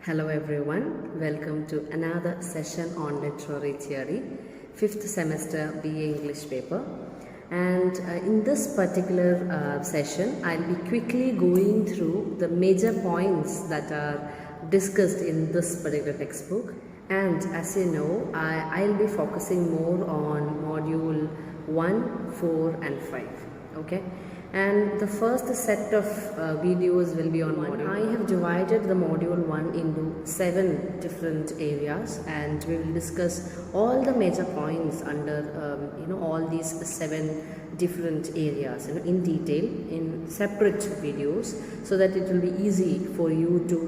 Hello everyone, welcome to another session on literary theory, 5th semester BA English paper. And in this particular session, I'll be quickly going through the major points that are discussed in this particular textbook. And as you know, I'll be focusing more on module 1, 4 and 5. Okay. And the first set of videos will be on module. I have divided the module 1 into 7 different areas, and we will discuss all the major points under all these 7 different areas in detail in separate videos, so that it will be easy for you to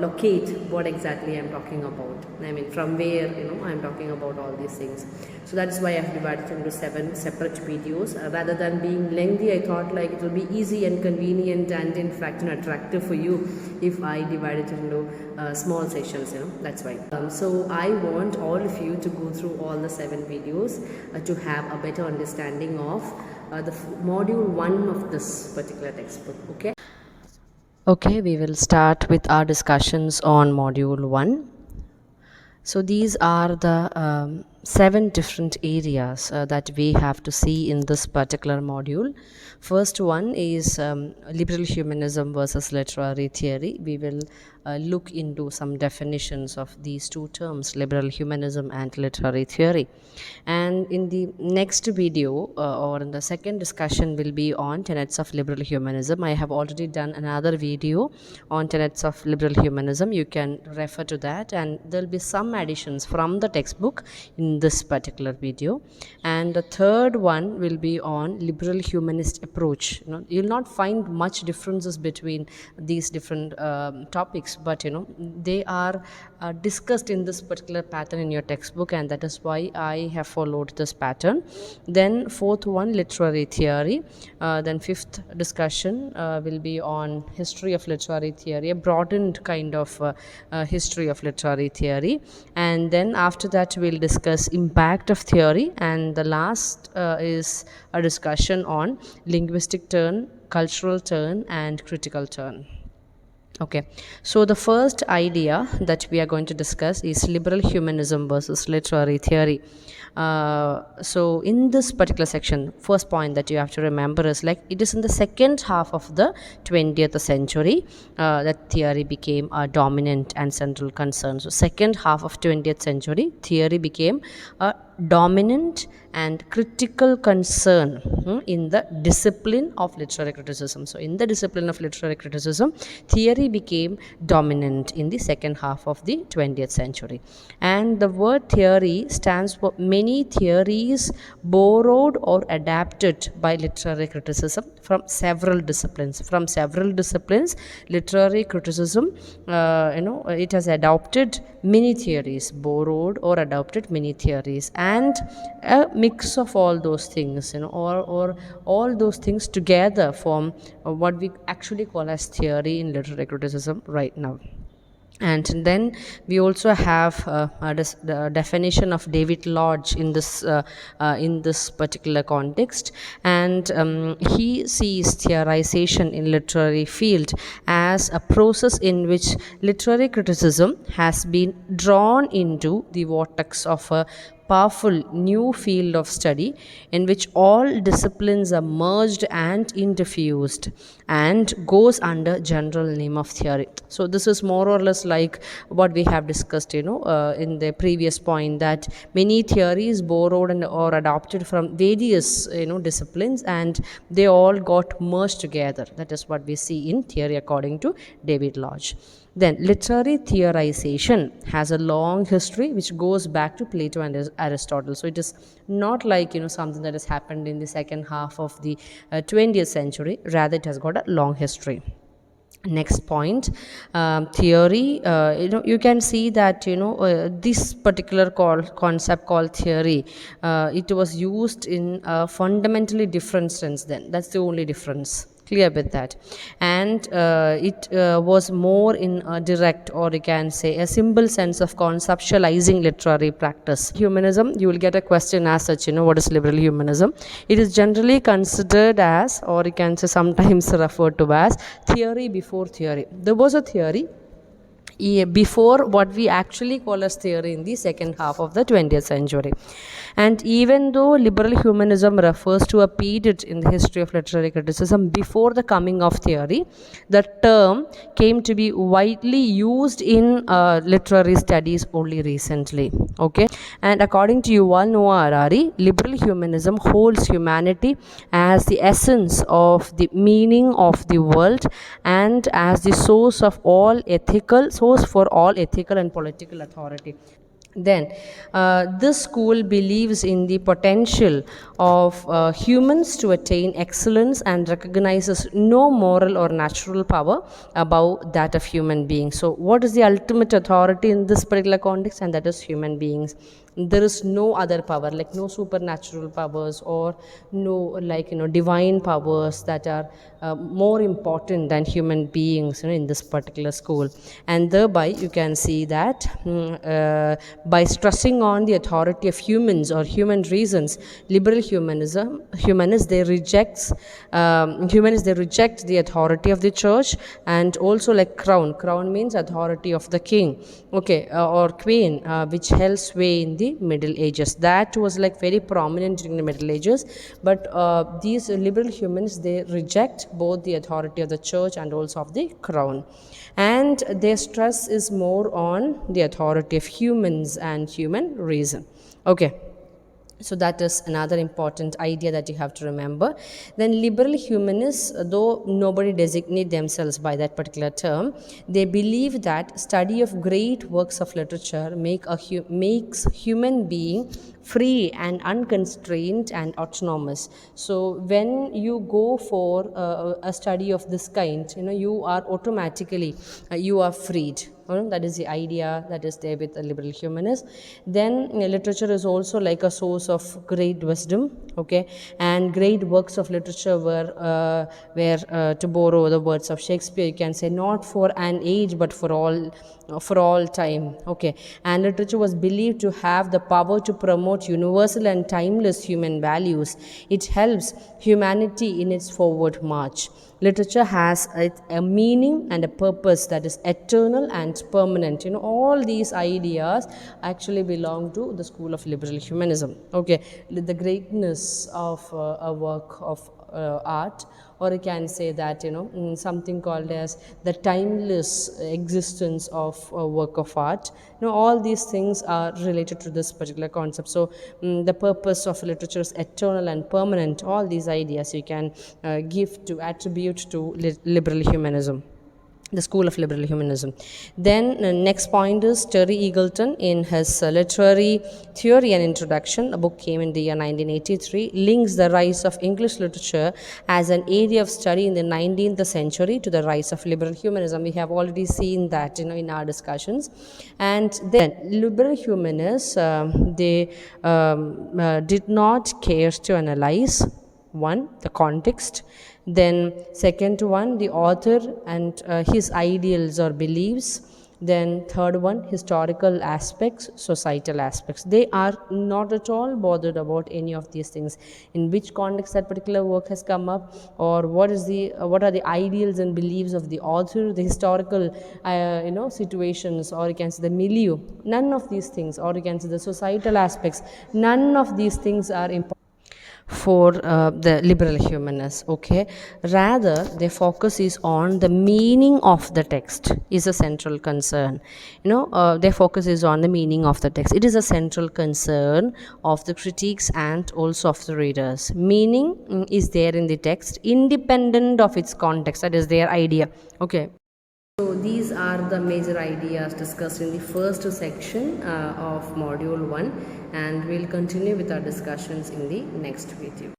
locate what exactly I'm talking about. I mean, from where I'm talking about all these things. So that's why I've divided into 7 separate videos. Rather than being lengthy, I thought like it will be easy and convenient and in fact attractive for you if I divide it into small sessions. That's why. So I want all of you to go through all the 7 videos to have a better understanding of the module 1 of this particular textbook. Okay, we will start with our discussions on module 1. So these are the 7 different areas that we have to see in this particular module. First one is liberal humanism versus literary theory. We will look into some definitions of these two terms, liberal humanism and literary theory. And in the next video or in the second discussion will be on tenets of liberal humanism. I have already done another video on tenets of liberal humanism. You can refer to that, and there will be some additions from the textbook in this particular video. And the third one will be on liberal humanist approach. You'll not find much differences between these different topics, but they are discussed in this particular pattern in your textbook, and that is why I have followed this pattern. Then fourth one, literary theory. Then fifth discussion will be on history of literary theory, a broadened kind of history of literary theory. And then after that we'll discuss impact of theory, and the last is a discussion on linguistic turn, cultural turn and critical turn. Okay, so the first idea that we are going to discuss is liberal humanism versus literary theory. So in this particular section, first point that you have to remember is like it is in the second half of the 20th century that theory became a dominant and central concern. So second half of 20th century, theory became a dominant and critical concern in the discipline of literary criticism. So in the discipline of literary criticism, theory became dominant in the second half of the 20th century. And the word theory stands for many theories borrowed or adapted by literary criticism from several disciplines. From several disciplines, literary criticism, it has adopted many theories, borrowed or adopted many theories, and a mix of all those things, or all those things together form what we actually call as theory in literary criticism right now. And then we also have the definition of David Lodge in this particular context, and he sees theorization in literary field as a process in which literary criticism has been drawn into the vortex of a powerful new field of study in which all disciplines are merged and interfused and goes under general name of theory. So this is more or less like what we have discussed in the previous point, that many theories borrowed and or adopted from various disciplines, and they all got merged together. That is what we see in theory according to David Lodge. Then literary theorization has a long history which goes back to Plato and Aristotle. So it is not like something that has happened in the second half of the 20th century. Rather, it has got a long history. Next point, theory. You can see that this particular concept called theory, it was used in a fundamentally different sense. Then that's the only difference. Clear with that. And it was more in a direct, or you can say a simple sense of conceptualizing literary practice. Humanism, you will get a question as such, what is liberal humanism? It is generally considered as, or you can say sometimes referred to as, theory before theory. There was a theory before what we actually call as theory in the second half of the 20th century. And even though liberal humanism refers to a period in the history of literary criticism before the coming of theory, the term came to be widely used in literary studies only recently. Okay, and according to Yuval Noah Harari, liberal humanism holds humanity as the essence of the meaning of the world and as the source for all ethical and political authority. Then, this school believes in the potential of humans to attain excellence and recognizes no moral or natural power above that of human beings. So, what is the ultimate authority in this particular context? And that is human beings. There is no other power, like no supernatural powers or no, like, divine powers that are more important than human beings, in this particular school. And thereby you can see that by stressing on the authority of humans or human reasons, liberal humanists they reject the authority of the church, and also like crown means authority of the king, okay, or queen, which held sway in the Middle Ages. That was like very prominent during the Middle Ages, but these liberal humanists they reject both the authority of the church and also of the crown, and their stress is more on the authority of humans and human reason. Okay, so that is another important idea that you have to remember. Then liberal humanists, though nobody designate themselves by that particular term, they believe that study of great works of literature makes human being free and unconstrained and autonomous. So when you go for a study of this kind, you are automatically you are freed. That is the idea that is there with the liberal humanists. Then literature is also like a source of great wisdom, okay, and great works of literature were to borrow the words of Shakespeare, you can say, not for an age but for all time, okay. And literature was believed to have the power to promote universal and timeless human values. It helps humanity in its forward march. Literature has a meaning and a purpose that is eternal and permanent. All these ideas actually belong to the school of liberal humanism. Okay, the greatness of a work of art, or you can say that something called as the timeless existence of a work of art. All these things are related to this particular concept. So the purpose of literature is eternal and permanent. All these ideas you can give to attribute to liberal humanism, the school of liberal humanism. Then next point is Terry Eagleton in his Literary Theory and Introduction, a book came in the year 1983, links the rise of English literature as an area of study in the 19th century to the rise of liberal humanism. We have already seen that in our discussions. And then liberal humanists they did not care to analyze one, the context, then second one, the author and his ideals or beliefs, then third one, historical aspects, societal aspects. They are not at all bothered about any of these things, in which context that particular work has come up, or what are the ideals and beliefs of the author, the historical situations, or you can say the milieu. None of these things, or you can say the societal aspects, none of these things are important for the liberal humanists. Okay, rather their focus is on the meaning of the text is a central concern. Their focus is on the meaning of the text. It is a central concern of the critics and also of the readers. Meaning is there in the text independent of its context. That is their idea. Okay, so these are the major ideas discussed in the first section of module 1, and we'll continue with our discussions in the next video.